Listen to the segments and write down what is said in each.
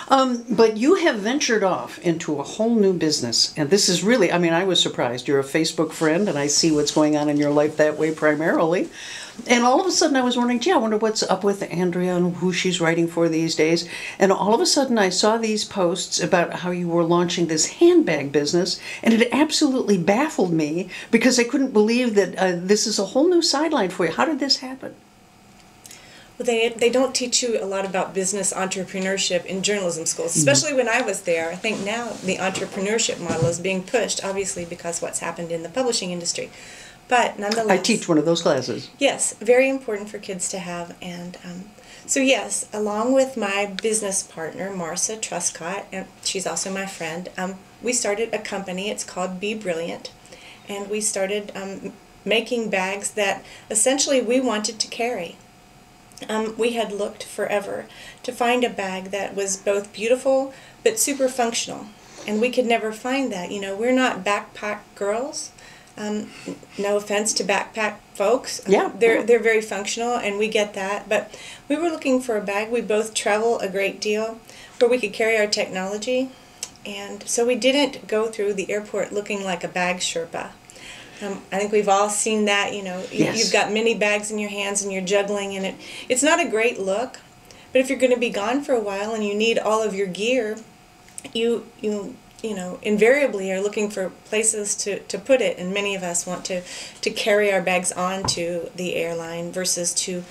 But you have ventured off into a whole new business. And this is really, I mean, I was surprised. You're a Facebook friend, and I see what's going on in your life that way primarily. And all of a sudden I was wondering, gee, I wonder what's up with Andrea and who she's writing for these days. And all of a sudden I saw these posts about how you were launching this handbag business, and it absolutely baffled me because I couldn't believe that this is a whole new sideline for you. How did this happen? Well, they don't teach you a lot about business entrepreneurship in journalism schools, especially when I was there. I think now the entrepreneurship model is being pushed, obviously, because what's happened in the publishing industry. But nonetheless, I teach one of those classes. Yes, very important for kids to have. And so yes, along with my business partner, Marcia Truscott, and she's also my friend, we started a company. It's called Be Brilliant. And we started making bags that essentially we wanted to carry. We had looked forever to find a bag that was both beautiful but super functional. And we could never find that. You know, we're not backpack girls. No offense to backpack folks. Yeah. They're very functional, and we get that. But we were looking for a bag. We both travel a great deal where we could carry our technology. And so we didn't go through the airport looking like a bag Sherpa. I think we've all seen that, you know. Yes. You've got many bags in your hands and you're juggling, and it's not a great look. But if you're going to be gone for a while and you need all of your gear, you know, invariably are looking for places to put it, and many of us want to carry our bags onto the airline versus to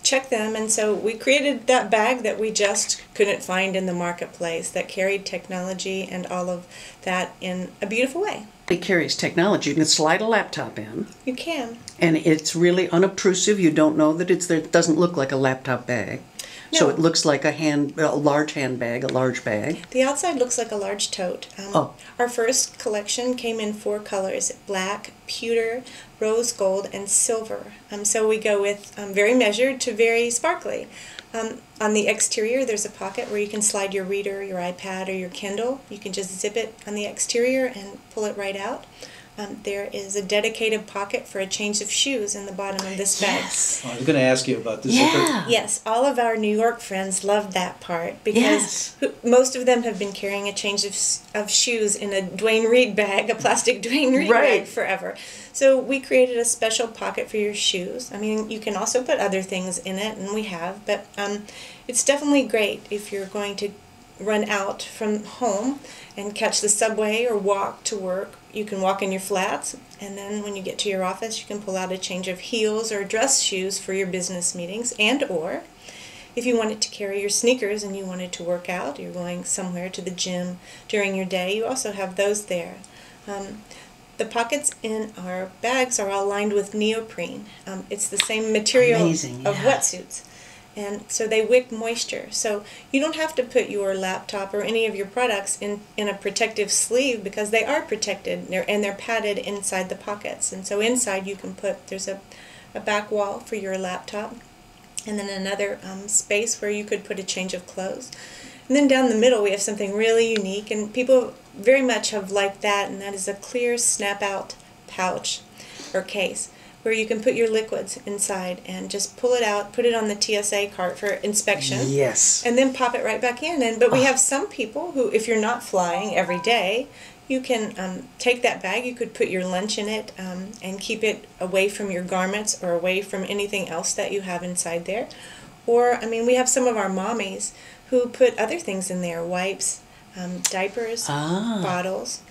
check them. And so we created that bag that we just couldn't find in the marketplace, that carried technology and all of that in a beautiful way. It carries technology. You can slide a laptop in. You can. And it's really unobtrusive. You don't know that it's there. It doesn't look like a laptop bag. No. So it looks like a large handbag, a large bag. The outside looks like a large tote. Our first collection came in 4 colors: black, pewter, rose gold, and silver. So we go with very measured to very sparkly. On the exterior, there's a pocket where you can slide your reader, your iPad, or your Kindle. You can just zip it on the exterior and pull it right out. There is a dedicated pocket for a change of shoes in the bottom of this bag. Yes. I was going to ask you about this. Yeah. Yes, all of our New York friends loved that part because Yes. most of them have been carrying a change of shoes in a Dwayne Reed bag, a plastic Dwayne Reed Right. bag forever. So we created a special pocket for your shoes. I mean, you can also put other things in it, and we have, but it's definitely great if you're going to run out from home and catch the subway or walk to work. You can walk in your flats, and then when you get to your office, you can pull out a change of heels or dress shoes for your business meetings, and or if you wanted to carry your sneakers and you wanted to work out, you're going somewhere to the gym during your day, you also have those there. The pockets in our bags are all lined with neoprene. It's the same material Amazing, of yeah. wetsuits. And so they wick moisture. So you don't have to put your laptop or any of your products in a protective sleeve because they are protected and they're padded inside the pockets. And so inside you can put, there's a back wall for your laptop, and then another space where you could put a change of clothes. And then down the middle we have something really unique, and people very much have liked that, and that is a clear snap-out pouch or case where you can put your liquids inside and just pull it out, put it on the TSA cart for inspection. Yes. And then pop it right back in. But we have some people who, if you're not flying every day, you can take that bag, you could put your lunch in it and keep it away from your garments or away from anything else that you have inside there. Or, I mean, we have some of our mommies who put other things in there, wipes, diapers, bottles,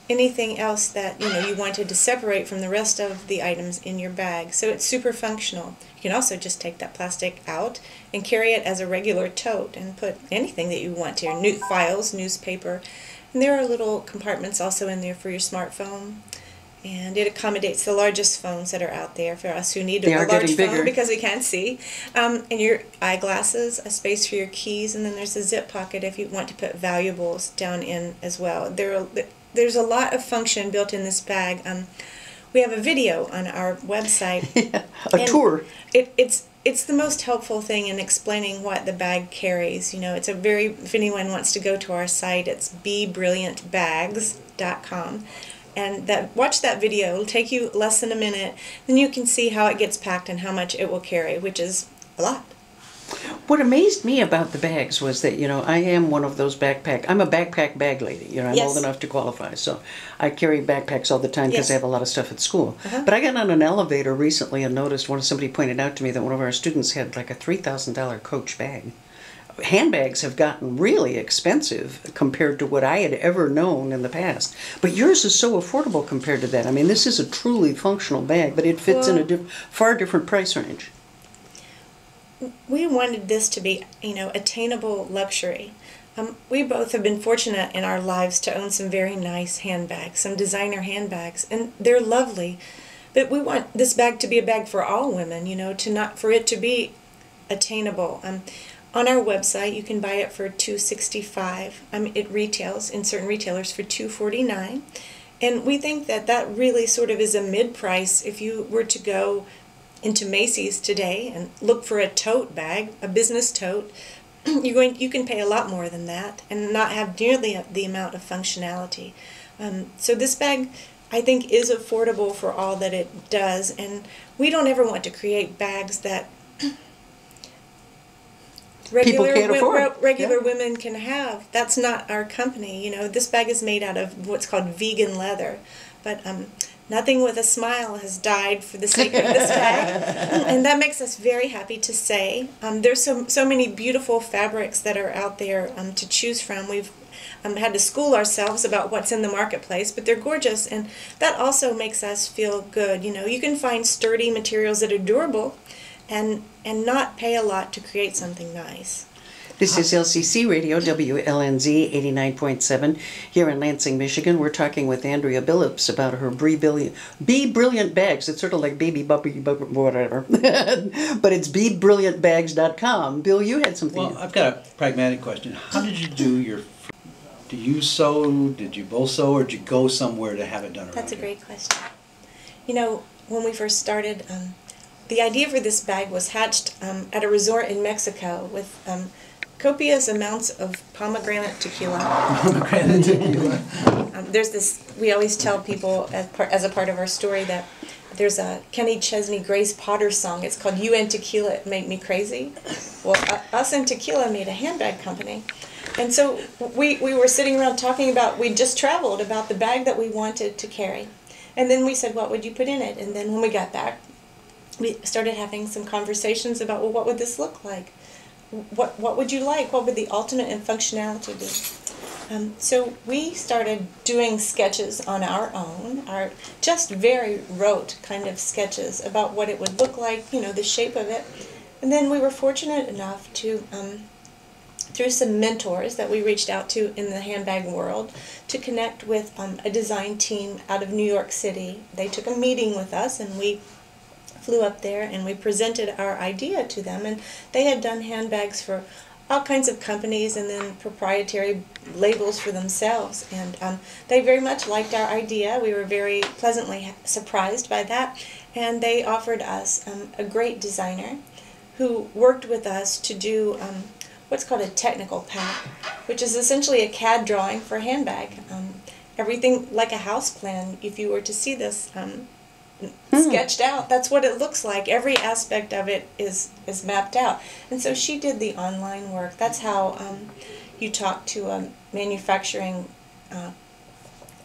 anything else that you wanted to separate from the rest of the items in your bag. So it's super functional. You can also just take that plastic out and carry it as a regular tote and put anything that you want to, your files, newspaper. And there are little compartments also in there for your smartphone. And it accommodates the largest phones that are out there for us who need a large phone because we can't see. And your eyeglasses, a space for your keys, and then there's a zip pocket if you want to put valuables down in as well. There's a lot of function built in this bag. We have a video on our website. Yeah, a tour. It's the most helpful thing in explaining what the bag carries. It's if anyone wants to go to our site, it's bebrilliantbags.com. And watch that video. It'll take you less than a minute. Then you can see how it gets packed and how much it will carry, which is a lot. What amazed me about the bags was that, I am one of those I'm a backpack bag lady. I'm Yes. old enough to qualify. So I carry backpacks all the time because Yes. I have a lot of stuff at school. Uh-huh. But I got on an elevator recently and noticed somebody pointed out to me that one of our students had like a $3,000 Coach bag. Handbags have gotten really expensive compared to what I had ever known in the past. But yours is so affordable compared to that. I mean, this is a truly functional bag, but it fits in a far different price range. We wanted this to be, attainable luxury. We both have been fortunate in our lives to own some very nice handbags, some designer handbags, and they're lovely. But we want this bag to be a bag for all women, for it to be attainable. On our website, you can buy it for $265. It retails in certain retailers for $249, and we think that really sort of is a mid-price. If you were to go into Macy's today and look for a tote bag, a business tote, you can pay a lot more than that and not have nearly the amount of functionality. So this bag, I think, is affordable for all that it does, and we don't ever want to create bags that regular women can have. That's not our company. This bag is made out of what's called vegan leather, but nothing with a smile has died for the sake of this bag, and that makes us very happy to say. There's so many beautiful fabrics that are out there to choose from. We've had to school ourselves about what's in the marketplace, but they're gorgeous, and that also makes us feel good. You can find sturdy materials that are durable and not pay a lot to create something nice. This is LCC Radio, WLNZ 89.7 here in Lansing, Michigan. We're talking with Andrea Billups about her Be Brilliant bags. It's sort of like baby whatever, but it's BeBrilliantBags.com. Bill, you had something. Well, I've got a pragmatic question. How did you do do you sew, did you both sew, or did you go somewhere to have it done around That's a here? great question. When we first started, the idea for this bag was hatched at a resort in Mexico with copious amounts of pomegranate tequila. Pomegranate tequila. There's this, we always tell people as a part of our story that there's a Kenny Chesney Grace Potter song. It's called You and Tequila, It Make Me Crazy. Well, us and Tequila made a handbag company. And so we were sitting around talking about, we just traveled, about the bag that we wanted to carry. And then we said, what would you put in it? And then when we got back, we started having some conversations about, well, what would this look like? What would you like? What would the ultimate in functionality be? So we started doing sketches on our own, just very rote kind of sketches about what it would look like, the shape of it. And then we were fortunate enough to, through some mentors that we reached out to in the handbag world, to connect with a design team out of New York City. They took a meeting with us, and we flew up there and we presented our idea to them, and they had done handbags for all kinds of companies and then proprietary labels for themselves, and they very much liked our idea. We were very pleasantly surprised by that, and they offered us a great designer who worked with us to do what's called a technical pack, which is essentially a CAD drawing for a handbag. Everything like a house plan. If you were to see this sketched out, that's what it looks like. Every aspect of it is mapped out. And so she did the online work. That's how you talk to a manufacturing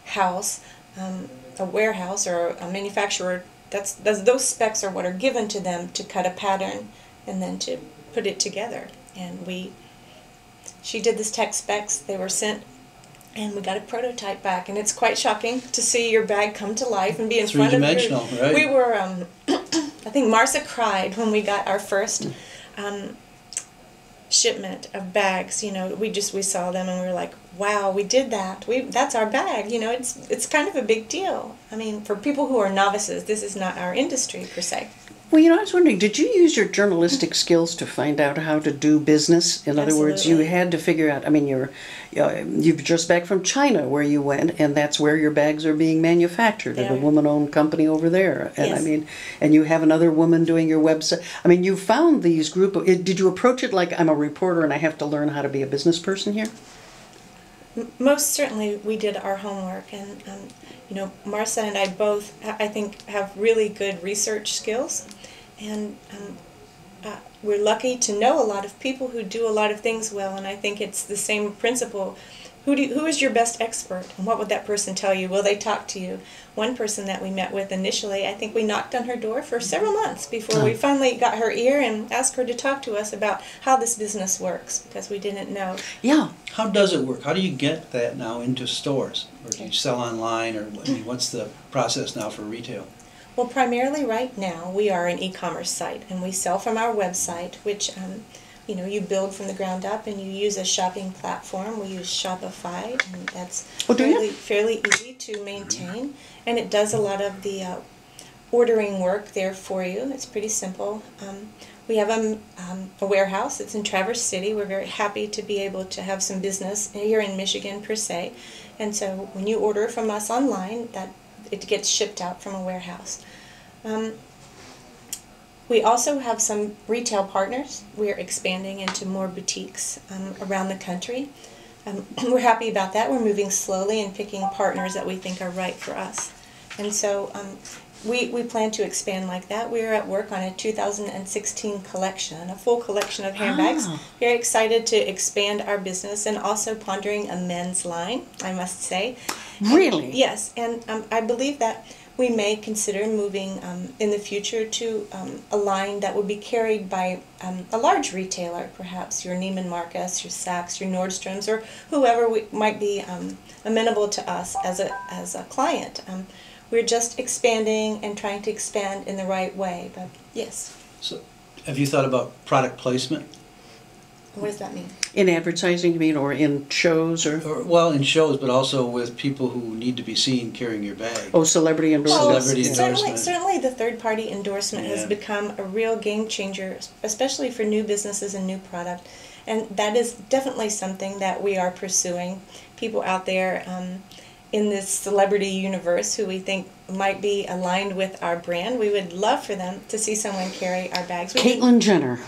house, a warehouse, or a manufacturer. Those specs are what are given to them to cut a pattern and then to put it together. And she did this tech specs. They were sent, and we got a prototype back, and it's quite shocking to see your bag come to life and be in front of you. Three-dimensional, right? We were, I think Marcia cried when we got our first shipment of bags. We saw them and we were like, wow, we did that. That's our bag. It's kind of a big deal. I mean, for people who are novices, this is not our industry per se. Well, I was wondering, did you use your journalistic skills to find out how to do business? In other words, you had to figure out, you've just back from China where you went, and that's where your bags are being manufactured at a woman-owned company over there. And Yes. And you have another woman doing your website. You found these did you approach it like I'm a reporter and I have to learn how to be a business person here? Most certainly we did our homework, and Marcia and I both, I think, have really good research skills, and we're lucky to know a lot of people who do a lot of things well, and I think it's the same principle. Who is your best expert, and what would that person tell you? Will they talk to you? One person that we met with initially, I think we knocked on her door for several months before we finally got her ear and asked her to talk to us about how this business works, because we didn't know. Yeah. How does it work? How do you get that now into stores? Or do you sell online, or I mean, what's the process now for retail? Well, primarily right now we are an e-commerce site, and we sell from our website, which you build from the ground up, and you use a shopping platform. We use Shopify, and that's fairly easy to maintain, and it does a lot of the ordering work there for you. It's pretty simple. We have a warehouse. It's in Traverse City. We're very happy to be able to have some business here in Michigan per se, and so when you order from us online, that it gets shipped out from a warehouse. We also have some retail partners. We're expanding into more boutiques around the country. We're happy about that. We're moving slowly and picking partners that we think are right for us. And so we plan to expand like that. We're at work on a 2016 collection, a full collection of handbags. Very excited to expand our business, and also pondering a men's line, I must say. Really? Yes, and I believe that we may consider moving in the future to a line that would be carried by a large retailer, perhaps your Neiman Marcus, your Saks, your Nordstroms, or whoever might be amenable to us as a client. We're just expanding and trying to expand in the right way, but yes. So, have you thought about product placement? What does that mean? In advertising, you mean, or in shows, or? Well, in shows, but also with people who need to be seen carrying your bag. Oh, celebrity endorsement. Celebrity endorsement. Certainly the third-party endorsement has become a real game changer, especially for new businesses and new product. And that is definitely something that we are pursuing. People out there in this celebrity universe who we think might be aligned with our brand, we would love for them to see someone carry our bags. Caitlyn Jenner.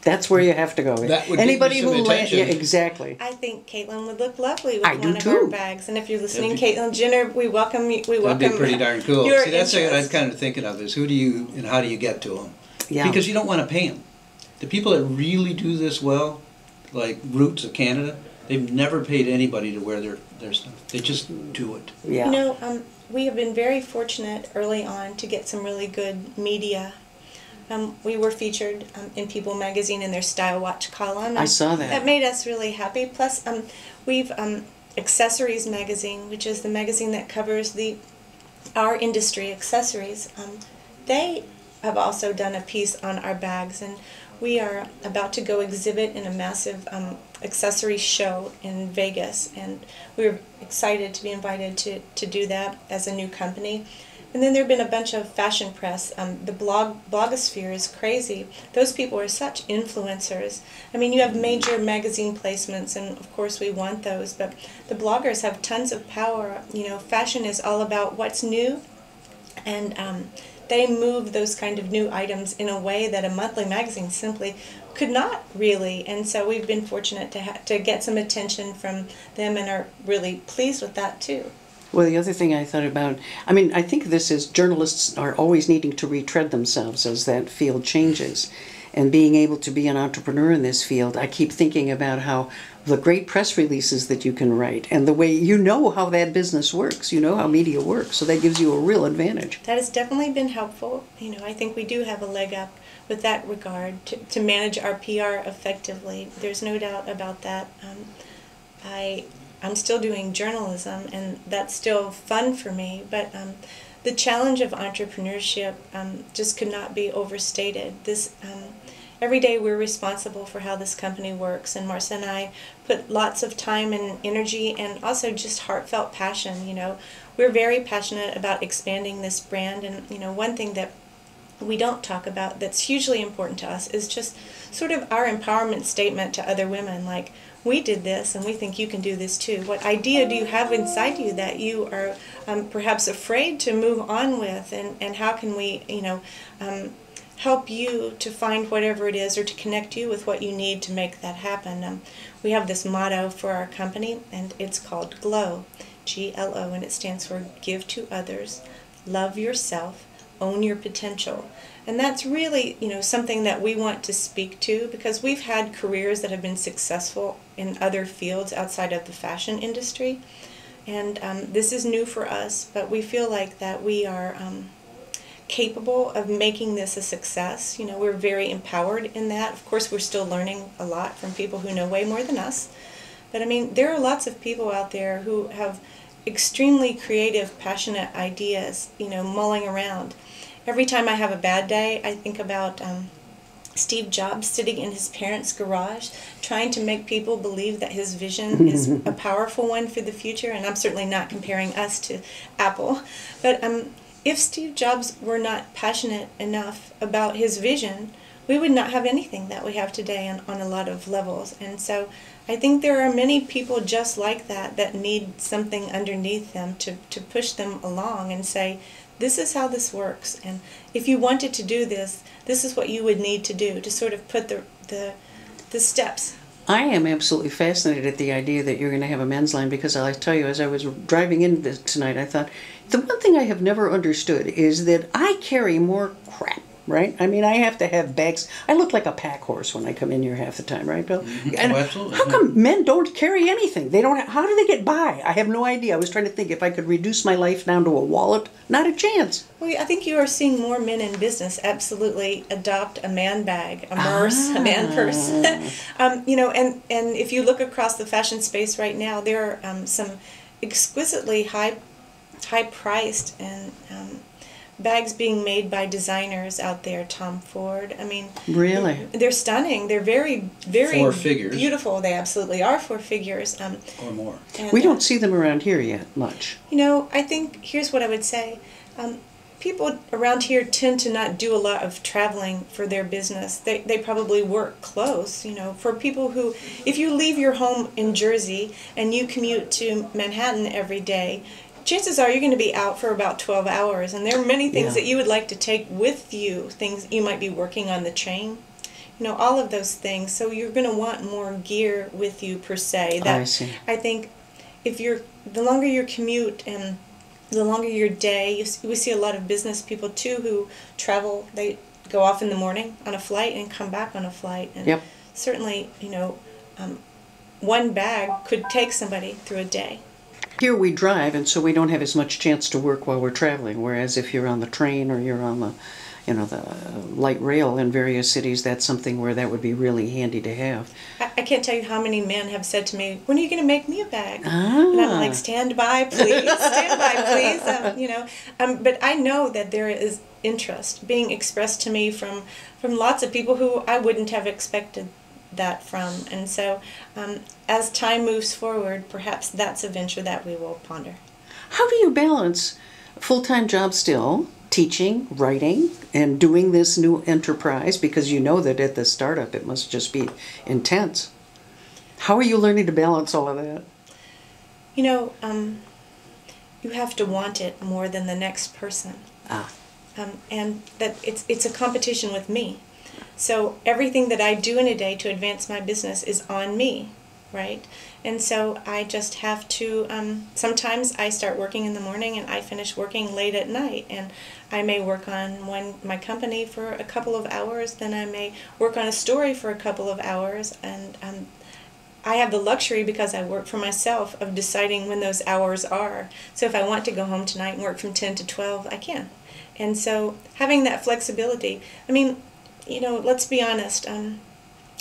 That's where you have to go. That would Anybody give you some who attention. Yeah, exactly. I think Caitlyn would look lovely with I one do of our too. bags. And if you're listening, Caitlyn Jenner, we welcome you. We welcome That'd be pretty darn cool. your See, that's what I'm interest. kind of thinking of, is who do you and how do you get to them? Yeah. Because you don't want to pay them. The people that really do this well, like Roots of Canada, they've never paid anybody to wear their stuff. They just do it. Yeah. You know, we have been very fortunate early on to get some really good media. We were featured in People magazine in their Style Watch column. I saw that. That made us really happy. Plus, we've Accessories magazine, which is the magazine that covers our industry, accessories. They have also done a piece on our bags, and we are about to go exhibit in a massive accessory show in Vegas, and we're excited to be invited to do that as a new company. And then there have been a bunch of fashion press. The blogosphere is crazy. Those people are such influencers. I mean, you have major magazine placements, and of course we want those, but the bloggers have tons of power. You know, fashion is all about what's new, and they move those kind of new items in a way that a monthly magazine simply could not really. And so we've been fortunate to get some attention from them, and are really pleased with that too. Well, the other thing I thought about, I mean, I think this is, journalists are always needing to retread themselves as that field changes. And being able to be an entrepreneur in this field, I keep thinking about how the great press releases that you can write, and the way you know how that business works, you know how media works, so that gives you a real advantage. That has definitely been helpful. You know, I think we do have a leg up with that regard to manage our PR effectively. There's no doubt about that. I'm still doing journalism, and that's still fun for me, but the challenge of entrepreneurship just could not be overstated. Every day we're responsible for how this company works, and Marcia and I put lots of time and energy, and also just heartfelt passion. You know, we're very passionate about expanding this brand, and you know, one thing that we don't talk about that's hugely important to us is just sort of our empowerment statement to other women, like, we did this and we think you can do this too. What idea do you have inside you that you are perhaps afraid to move on with, and how can we, you know, help you to find whatever it is, or to connect you with what you need to make that happen. We have this motto for our company, and it's called GLOW, G-L-O, and it stands for Give to Others, Love Yourself, own your potential. And that's really, something that we want to speak to, because we've had careers that have been successful in other fields outside of the fashion industry. And this is new for us, but we feel like that we are capable of making this a success. We're very empowered in that. Of course, we're still learning a lot from people who know way more than us. But I mean, there are lots of people out there who have extremely creative, passionate ideas, mulling around. Every time I have a bad day, I think about Steve Jobs sitting in his parents' garage trying to make people believe that his vision is a powerful one for the future. And I'm certainly not comparing us to Apple. But if Steve Jobs were not passionate enough about his vision, we would not have anything that we have today on a lot of levels. And so I think there are many people just like that need something underneath them to push them along and say, this is how this works, and if you wanted to do this, this is what you would need to do to sort of put the steps. I am absolutely fascinated at the idea that you're going to have a men's line, because I tell you, as I was driving in this tonight, I thought, the one thing I have never understood is that I carry more crap, right? I mean, I have to have bags. I look like a pack horse when I come in here half the time, right, Bill? Mm-hmm. And Absolutely. how come men don't carry anything? They don't. How do they get by? I have no idea. I was trying to think if I could reduce my life down to a wallet. Not a chance. Well, I think you are seeing more men in business absolutely adopt a man bag, a purse, a man purse. And if you look across the fashion space right now, there are some exquisitely high-priced and bags being made by designers out there. Tom Ford. I mean, really, they're stunning. They're very, very Four figures. Beautiful. They absolutely are 4 figures. Or more. We don't see them around here yet much. I think here's what I would say. People around here tend to not do a lot of traveling for their business. They probably work close. For people who, if you leave your home in Jersey and you commute to Manhattan every day, chances are you're going to be out for about 12 hours, and there are many things that you would like to take with you, things you might be working on the train, all of those things. So you're going to want more gear with you, per se. I see. I think the longer your commute and the longer your day, we see a lot of business people too who travel. They go off in the morning on a flight and come back on a flight. And certainly, one bag could take somebody through a day. Here we drive, and so we don't have as much chance to work while we're traveling, whereas if you're on the train or you're on the light rail in various cities, that's something where that would be really handy to have. I can't tell you how many men have said to me, when are you going to make me a bag? And I'm like, stand by, please. Stand by, please. But I know that there is interest being expressed to me from lots of people who I wouldn't have expected that from. And so as time moves forward, perhaps that's a venture that we will ponder. How do you balance full-time job still, teaching, writing, and doing this new enterprise? Because you know that at the startup it must just be intense. How are you learning to balance all of that? You have to want it more than the next person. And that it's a competition with me. So everything that I do in a day to advance my business is on me, right? And so I just have to, sometimes I start working in the morning and I finish working late at night. And I may work on my company for a couple of hours, then I may work on a story for a couple of hours. And I have the luxury, because I work for myself, of deciding when those hours are. So if I want to go home tonight and work from 10 to 12, I can. And so having that flexibility, I mean, let's be honest.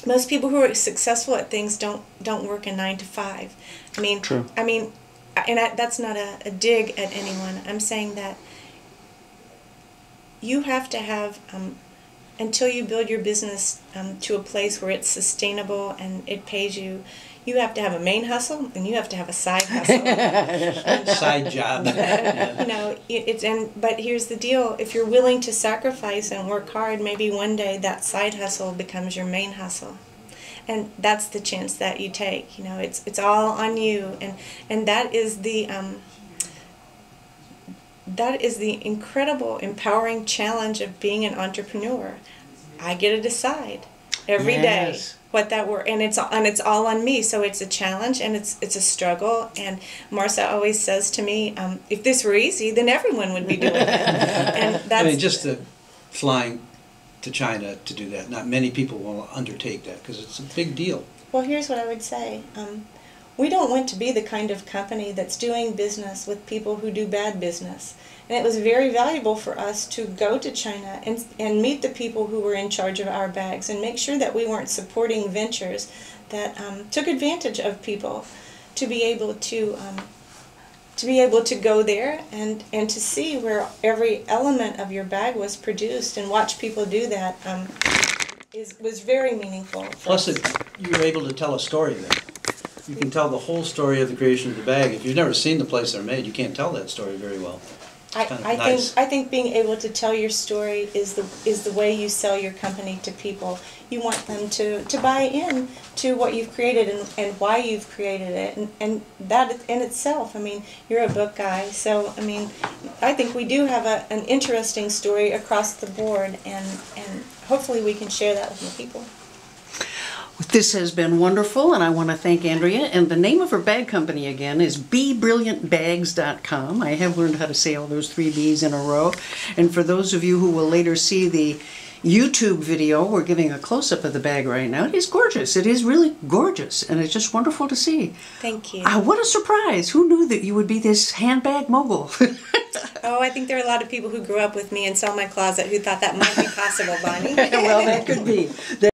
Most people who are successful at things don't work a 9 to 5. True. That's not a dig at anyone. I'm saying that you have to have, until you build your business to a place where it's sustainable and it pays you, you have to have a main hustle and you have to have a side hustle. Side job. But here's the deal: if you're willing to sacrifice and work hard, maybe one day that side hustle becomes your main hustle, and that's the chance that you take. It's all on you, and that is the incredible, empowering challenge of being an entrepreneur. I get to decide. every day. Yes. What that were, and it's all on me. So it's a challenge, and it's a struggle. And Marcia always says to me, if this were easy, then everyone would be doing it. And that's I mean, just the flying to China to do that. Not many people will undertake that because it's a big deal. Well, here's what I would say. We don't want to be the kind of company that's doing business with people who do bad business. And it was very valuable for us to go to China and meet the people who were in charge of our bags and make sure that we weren't supporting ventures that took advantage of people to be able to go there and to see where every element of your bag was produced and watch people do that was very meaningful. Plus, you're able to tell a story there. You can tell the whole story of the creation of the bag. If you've never seen the place they're made, you can't tell that story very well. I think being able to tell your story is the way you sell your company to people. You want them to buy in to what you've created and why you've created it, and that in itself. I mean, you're a book guy, so I mean, I think we do have an interesting story across the board, and hopefully we can share that with the people. This has been wonderful, and I want to thank Andrea. And the name of her bag company again is BeBrilliantBags.com. I have learned how to say all those 3 B's in a row. And for those of you who will later see the YouTube video, we're giving a close-up of the bag right now. It is gorgeous. It is really gorgeous, and it's just wonderful to see. Thank you. What a surprise. Who knew that you would be this handbag mogul? Oh, I think there are a lot of people who grew up with me and saw my closet who thought that might be possible, Bonnie. Well, that could be.